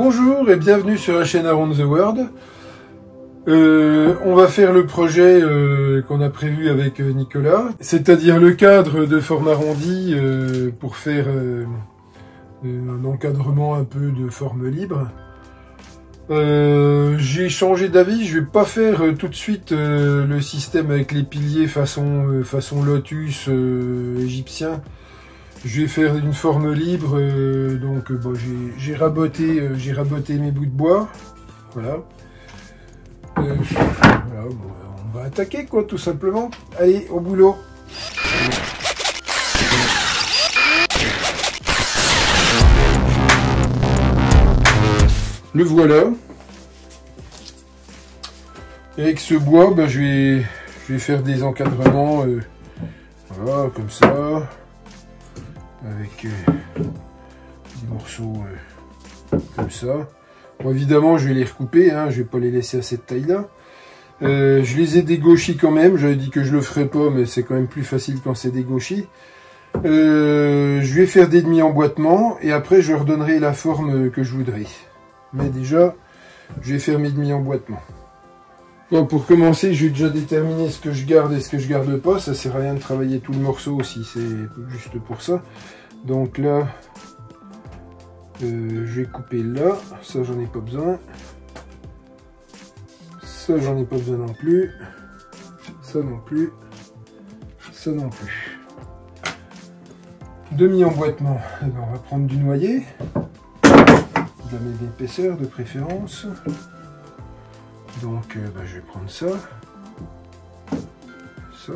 Bonjour et bienvenue sur la chaîne Around the World. On va faire le projet qu'on a prévu avec Nicolas, c'est-à-dire le cadre de forme arrondie pour faire un encadrement un peu de forme libre. J'ai changé d'avis, je vais pas faire tout de suite le système avec les piliers façon lotus égyptien. Je vais faire une forme libre, donc bon, j'ai raboté mes bouts de bois, voilà. Voilà, bon, on va attaquer quoi, tout simplement. Allez, au boulot. Le voilà. Et avec ce bois, ben, je vais faire des encadrements, voilà, comme ça. Avec des morceaux comme ça. Bon, évidemment, je vais les recouper, hein, je vais pas les laisser à cette taille-là. Je les ai dégauchis quand même, j'avais dit que je le ferais pas, mais c'est quand même plus facile quand c'est dégauchi. Je vais faire des demi-emboîtements, et après je leur donnerai la forme que je voudrais. Mais déjà, je vais faire mes demi-emboîtements. Bon, pour commencer, je vais déjà déterminer ce que je garde et ce que je garde pas. Ça sert à rien de travailler tout le morceau aussi, c'est juste pour ça. Donc là, je vais couper là. Ça, j'en ai pas besoin. Ça, j'en ai pas besoin non plus. Ça non plus. Ça non plus. Demi-emboîtement. Eh ben, on va prendre du noyer. Jamais d'épaisseur de préférence. Donc, ben, je vais prendre ça. Ça.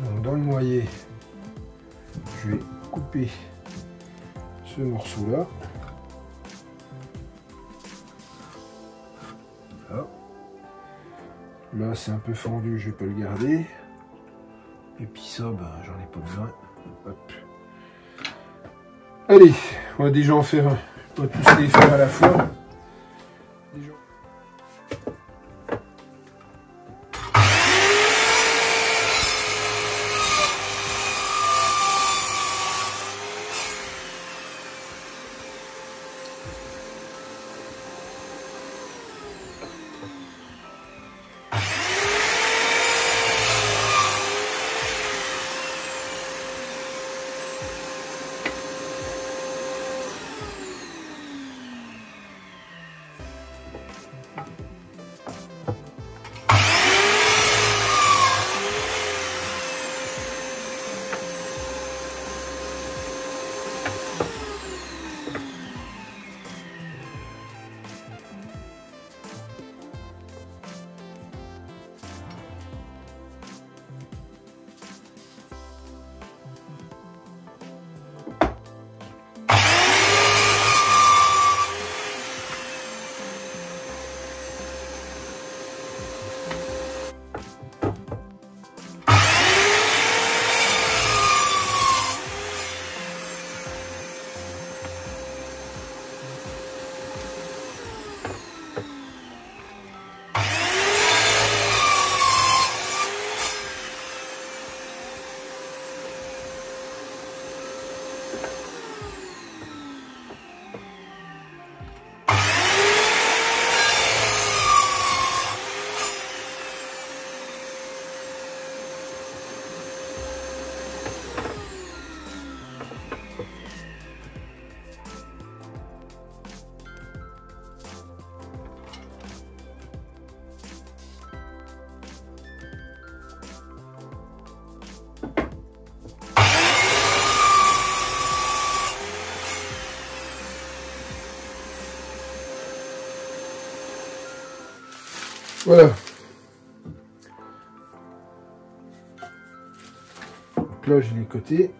Donc, dans le noyer, je vais couper ce morceau-là. Là, c'est un peu fendu, je vais pas le garder. Et puis ça, ben, j'en ai pas besoin. Hop. Allez, on va déjà en faire un. On va tous les faire à la fois. Déjà. Voilà. Donc là, j'ai les côtés.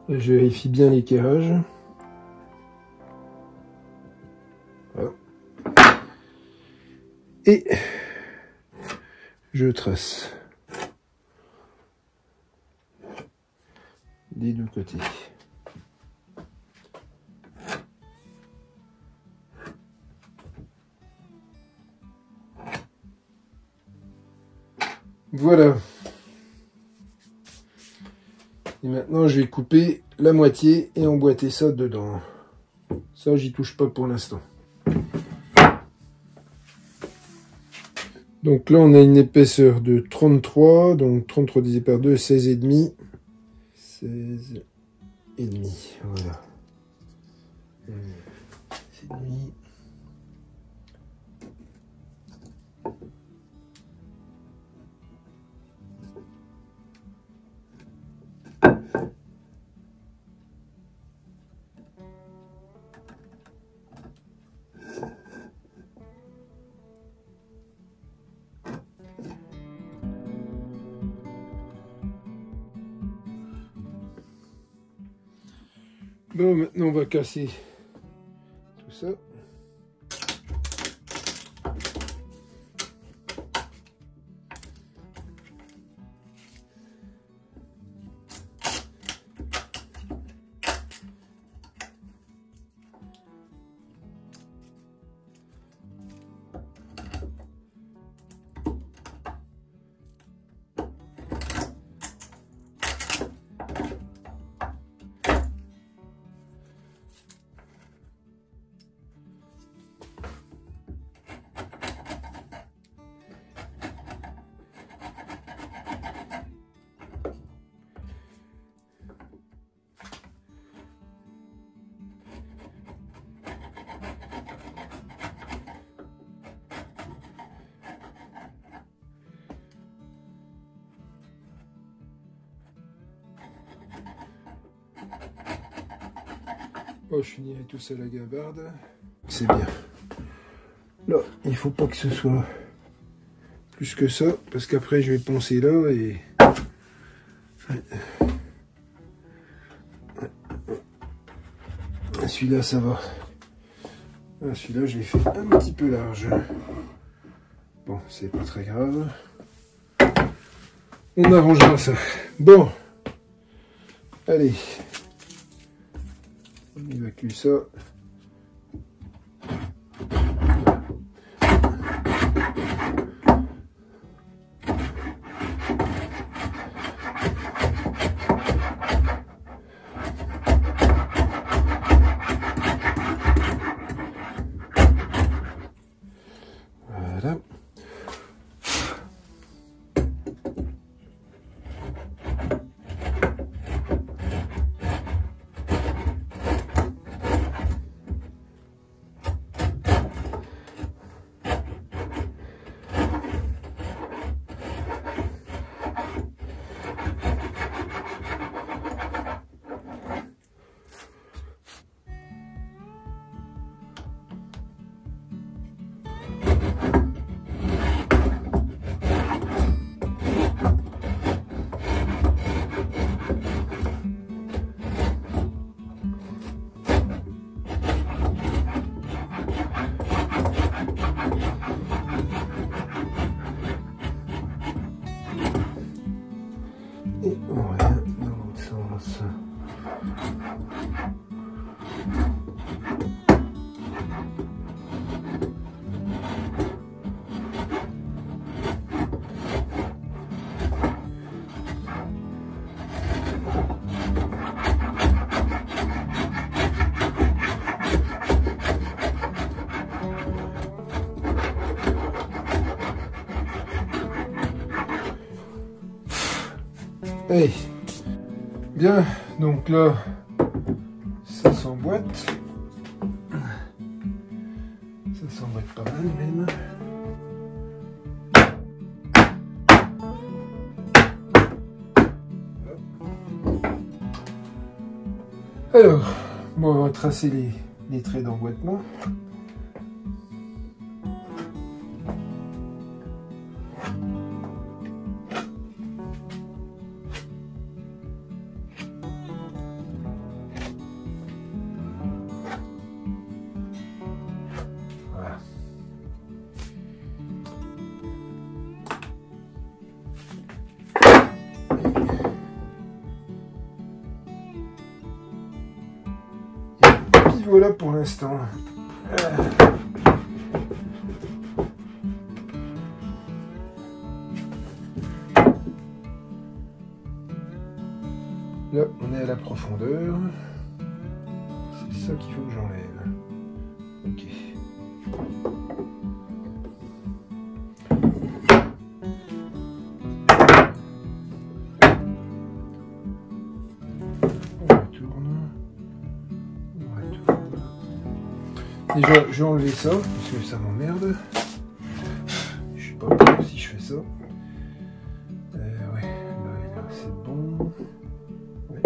Je vérifie bien l'éclairage. Voilà. Et je trace des deux côtés. Voilà. Et maintenant, je vais couper la moitié et emboîter ça dedans. Ça, j'y touche pas pour l'instant. Donc là, on a une épaisseur de 33. Donc 33 divisé par 2, 16,5. 16,5. Voilà. 16,5. Bon, maintenant on va casser tout ça. Oh, je finirai tout ça à la gabarde. C'est bien. Là, il faut pas que ce soit plus que ça, parce qu'après je vais poncer là et... Celui-là, ça va. Celui-là, je l'ai fait un petit peu large. Bon, c'est pas très grave. On arrangera ça. Bon. Allez. On évacue ça. Voilà. Et on revient dans l'autre sens. Hey. Bien, donc là, ça s'emboîte. Ça s'emboîte pas mal même. Alors, bon, on va tracer les traits d'emboîtement. Voilà pour l'instant. profondeur. C'est ça qu'il faut que j'enlève. Ok. Déjà, je vais enlever ça, parce que ça m'emmerde. Je sais pas si je fais ça. Ouais, là c'est bon. Ouais.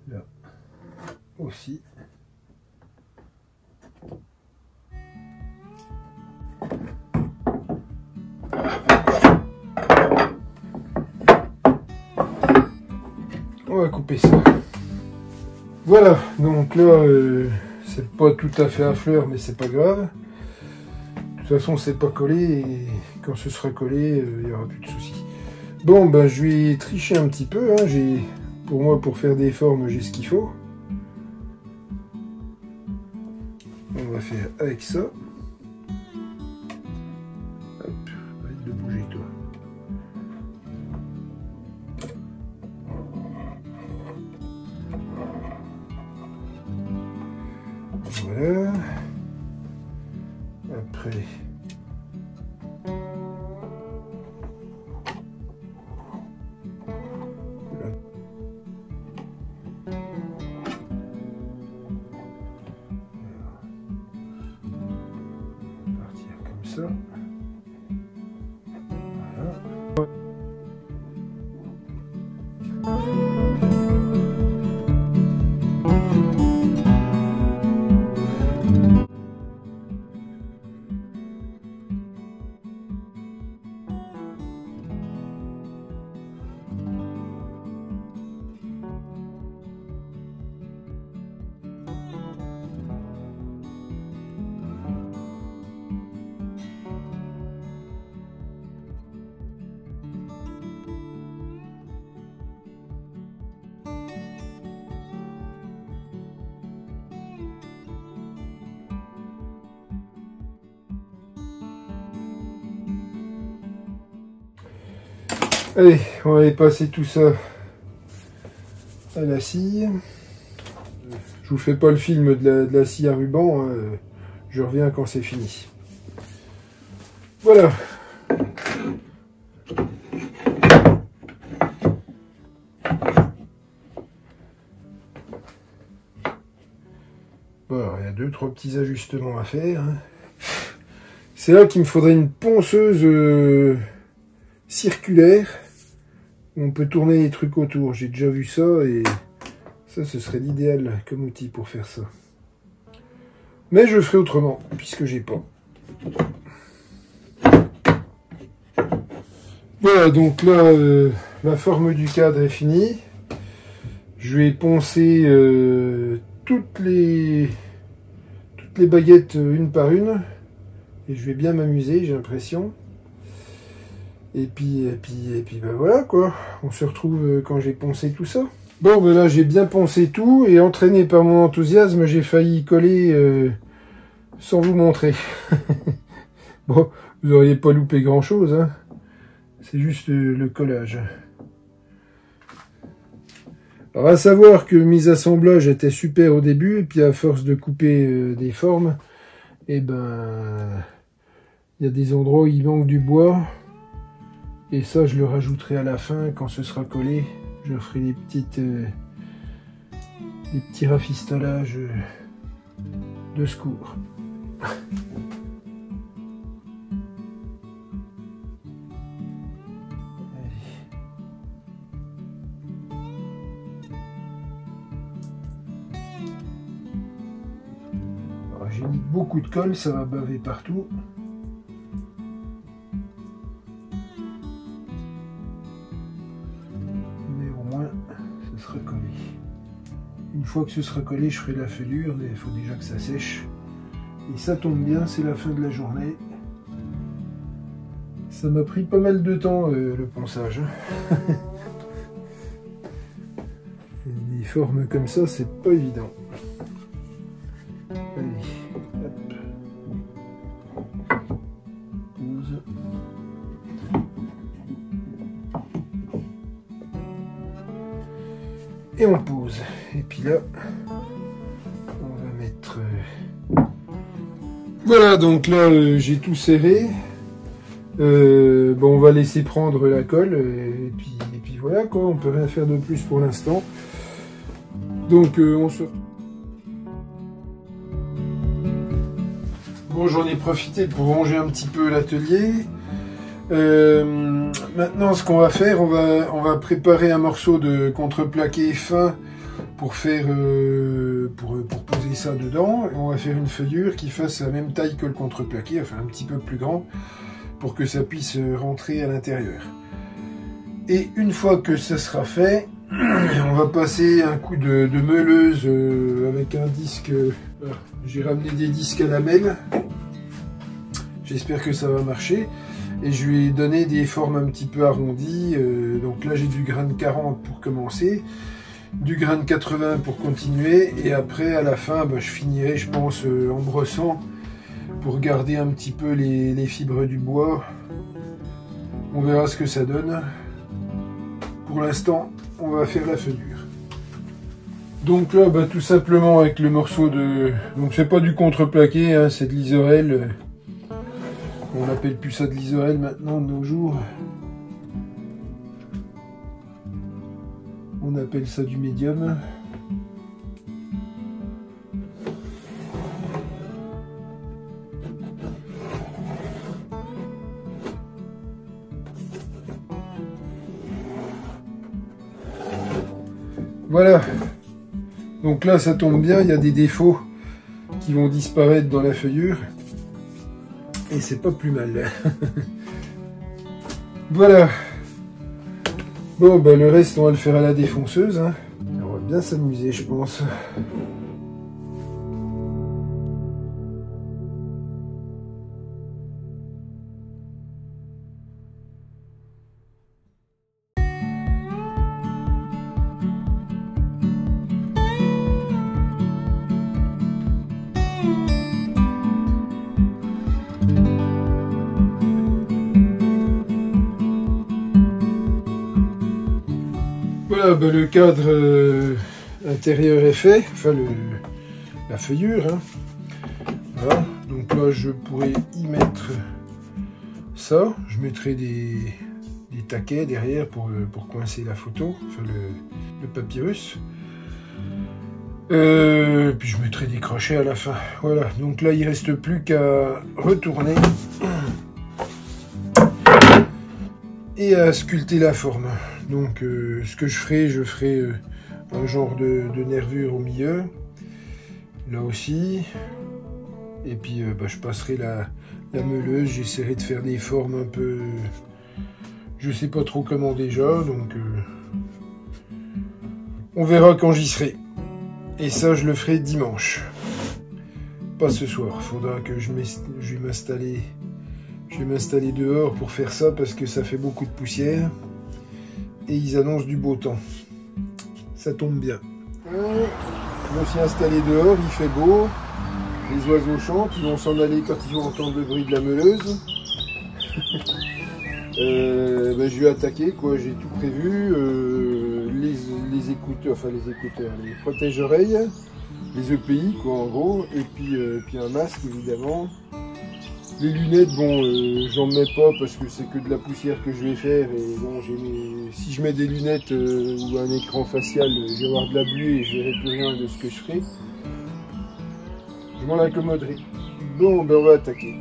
Là aussi. On va couper ça. Voilà, donc là, c'est pas tout à fait à fleur, mais c'est pas grave. De toute façon, c'est pas collé, et quand ce sera collé, il n'y aura plus de soucis. Bon, ben, je vais tricher un petit peu, hein. Pour moi, pour faire des formes, j'ai ce qu'il faut. On va faire avec ça. Hop, arrête de bouger, toi. Voilà. Après. Ça. Voilà. Allez, on va aller passer tout ça à la scie. Je vous fais pas le film de la scie à ruban, hein. Je reviens quand c'est fini. Voilà. Bon, il y a 2-3 petits ajustements à faire, hein. C'est là qu'il me faudrait une ponceuse circulaire. On peut tourner les trucs autour. J'ai déjà vu ça et ça, ce serait l'idéal comme outil pour faire ça. Mais je ferai autrement, puisque j'ai pas. Voilà, donc là, la forme du cadre est finie. Je vais poncer toutes les baguettes une par une. Et je vais bien m'amuser, j'ai l'impression. Et puis ben voilà quoi. On se retrouve quand j'ai poncé tout ça. Bon, ben là, j'ai bien poncé tout. Et entraîné par mon enthousiasme, j'ai failli coller sans vous montrer. Bon, vous n'auriez pas loupé grand chose, hein. C'est juste le collage. Alors à savoir que mes assemblages étaient super au début, et puis à force de couper des formes, et ben il y a des endroits où il manque du bois, et ça je le rajouterai à la fin quand ce sera collé. Je ferai des petits rafistolages de secours. j'ai mis beaucoup de colle, ça va baver partout. Mais au moins, ce sera collé. Une fois que ce sera collé, je ferai la fêlure, mais il faut déjà que ça sèche. Et ça tombe bien, c'est la fin de la journée. Ça m'a pris pas mal de temps, le ponçage. Des formes comme ça, c'est pas évident. Allez, hop. Pose. Et on pose. Et puis là, on va mettre... Voilà, donc là, j'ai tout serré. Bon, on va laisser prendre la colle. Et puis voilà, quoi. On peut rien faire de plus pour l'instant. Donc, on se... Bon, j'en ai profité pour ranger un petit peu l'atelier. Maintenant, ce qu'on va faire, on va préparer un morceau de contreplaqué fin pour faire pour poser ça dedans. Et on va faire une feuillure qui fasse la même taille que le contreplaqué, enfin un petit peu plus grand, pour que ça puisse rentrer à l'intérieur. Et une fois que ça sera fait, on va passer un coup de meuleuse avec un disque. J'ai ramené des disques à lamelles. J'espère que ça va marcher. Et je lui ai donné des formes un petit peu arrondies. Donc là, j'ai du grain de 40 pour commencer, du grain de 80 pour continuer. Et après, à la fin, je finirai, je pense, en brossant pour garder un petit peu les fibres du bois. On verra ce que ça donne. Pour l'instant, on va faire la feuillure. Donc là, tout simplement avec le morceau de... Donc c'est pas du contreplaqué, hein, c'est de l'isorel. On n'appelle plus ça de l'isorel maintenant de nos jours. On appelle ça du médium. Voilà. Donc là, ça tombe bien, il y a des défauts qui vont disparaître dans la feuillure. Et c'est pas plus mal. Voilà. Bon, le reste, on va le faire à la défonceuse. Hein. On va bien s'amuser, je pense. Voilà, le cadre intérieur est fait, enfin la feuillure. Hein. Voilà, donc là je pourrais y mettre ça, je mettrai des taquets derrière pour coincer la photo, enfin le papyrus. Puis je mettrai des crochets à la fin. Voilà, donc là il ne reste plus qu'à retourner et à sculpter la forme. Donc ce que je ferai un genre de nervure au milieu, là aussi, et puis je passerai la meuleuse, j'essaierai de faire des formes un peu, je sais pas trop comment déjà, donc on verra quand j'y serai. Et ça je le ferai dimanche, pas ce soir. Il faudra que je vais m'installer dehors pour faire ça parce que ça fait beaucoup de poussière. Et ils annoncent du beau temps. Ça tombe bien. Je me suis installé dehors, il fait beau. Les oiseaux chantent, ils vont s'en aller quand ils vont entendre le bruit de la meuleuse. Je vais attaquer, quoi, j'ai tout prévu. Les écouteurs, les protège-oreilles, les EPI, quoi, en gros. Et puis un masque, évidemment. Les lunettes, bon, j'en mets pas parce que c'est que de la poussière que je vais faire. Et bon, si je mets des lunettes ou un écran facial, je vais avoir de la buée et je verrai plus rien de ce que je ferai. Je m'en accommoderai. Bon, on va attaquer.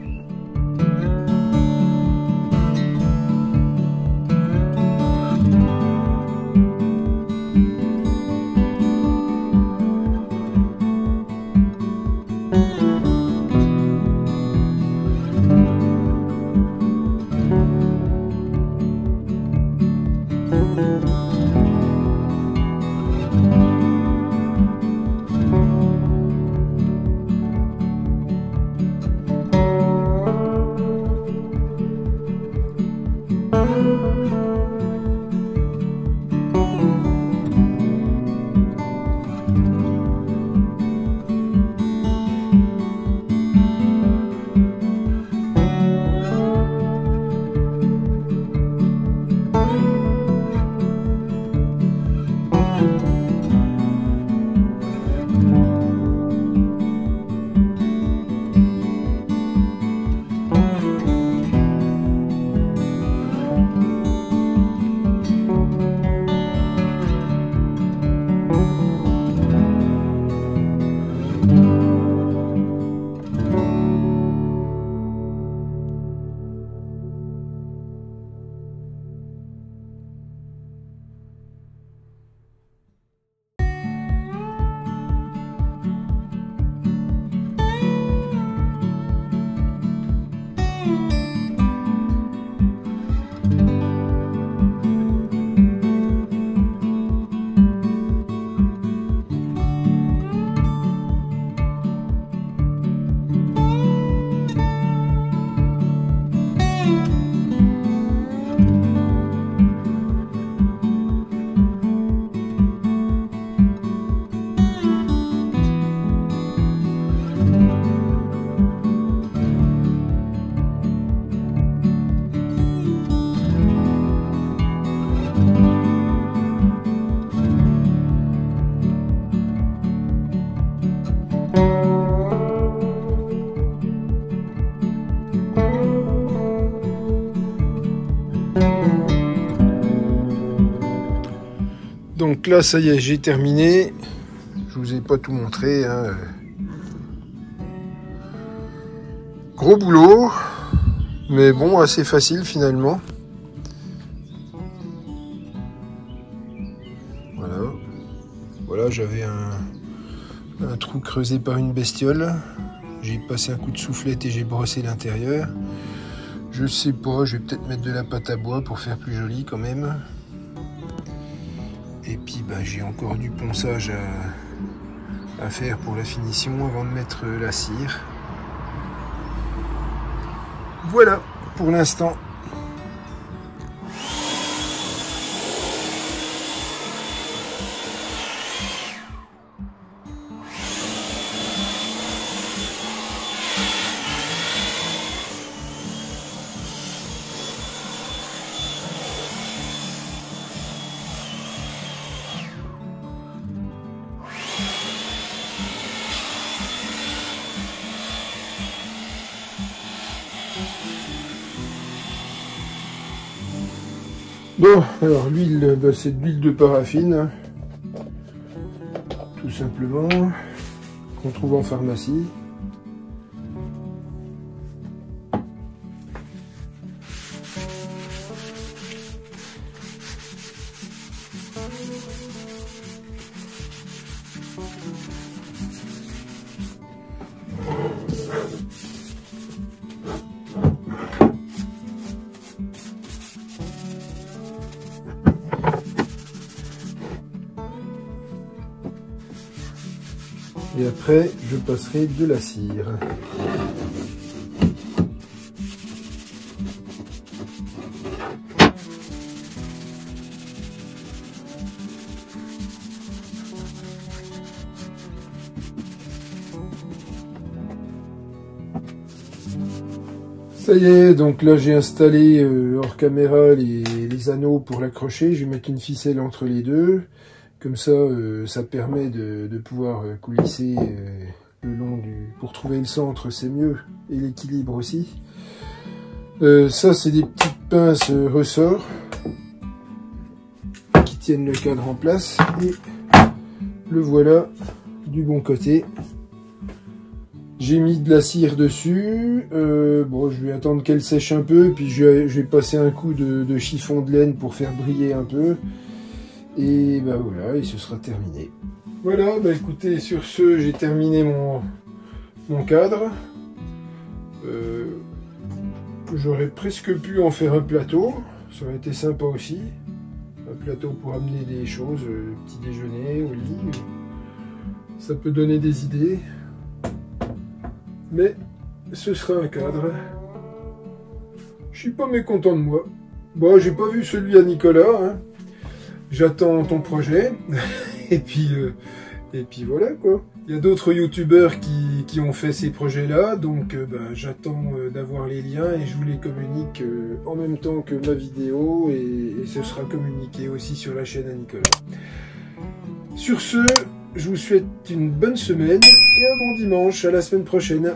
Donc là, ça y est, j'ai terminé. Je vous ai pas tout montré, hein. Gros boulot, mais bon, assez facile finalement. Voilà. Voilà, j'avais un trou creusé par une bestiole. J'ai passé un coup de soufflette et j'ai brossé l'intérieur. Je sais pas, je vais peut-être mettre de la pâte à bois pour faire plus joli quand même. Et puis bah, j'ai encore du ponçage à faire pour la finition avant de mettre la cire. Voilà pour l'instant. Bon, alors l'huile, bah, c'est de l'huile de paraffine, tout simplement, qu'on trouve en pharmacie. Et après, je passerai de la cire. Ça y est, donc là j'ai installé hors caméra les anneaux pour l'accrocher. Je vais mettre une ficelle entre les deux. Comme ça, ça permet de pouvoir coulisser le long du... Pour trouver le centre, c'est mieux. Et l'équilibre aussi. Ça, c'est des petites pinces ressorts qui tiennent le cadre en place. Et le voilà du bon côté. J'ai mis de la cire dessus. Bon, je vais attendre qu'elle sèche un peu. Puis je vais passer un coup de chiffon de laine pour faire briller un peu. Et bah voilà, et ce sera terminé. Voilà, bah écoutez, sur ce, j'ai terminé mon cadre. J'aurais presque pu en faire un plateau, ça aurait été sympa aussi. Un plateau pour amener des choses, petit déjeuner, au lit. Ça peut donner des idées. Mais ce sera un cadre. Je suis pas mécontent de moi. Bon, j'ai pas vu celui à Nicolas, hein. J'attends ton projet, et puis voilà quoi. Il y a d'autres youtubeurs qui ont fait ces projets-là, donc ben, j'attends d'avoir les liens et je vous les communique en même temps que ma vidéo, et ce sera communiqué aussi sur la chaîne à Nicolas. Sur ce, je vous souhaite une bonne semaine et un bon dimanche, à la semaine prochaine.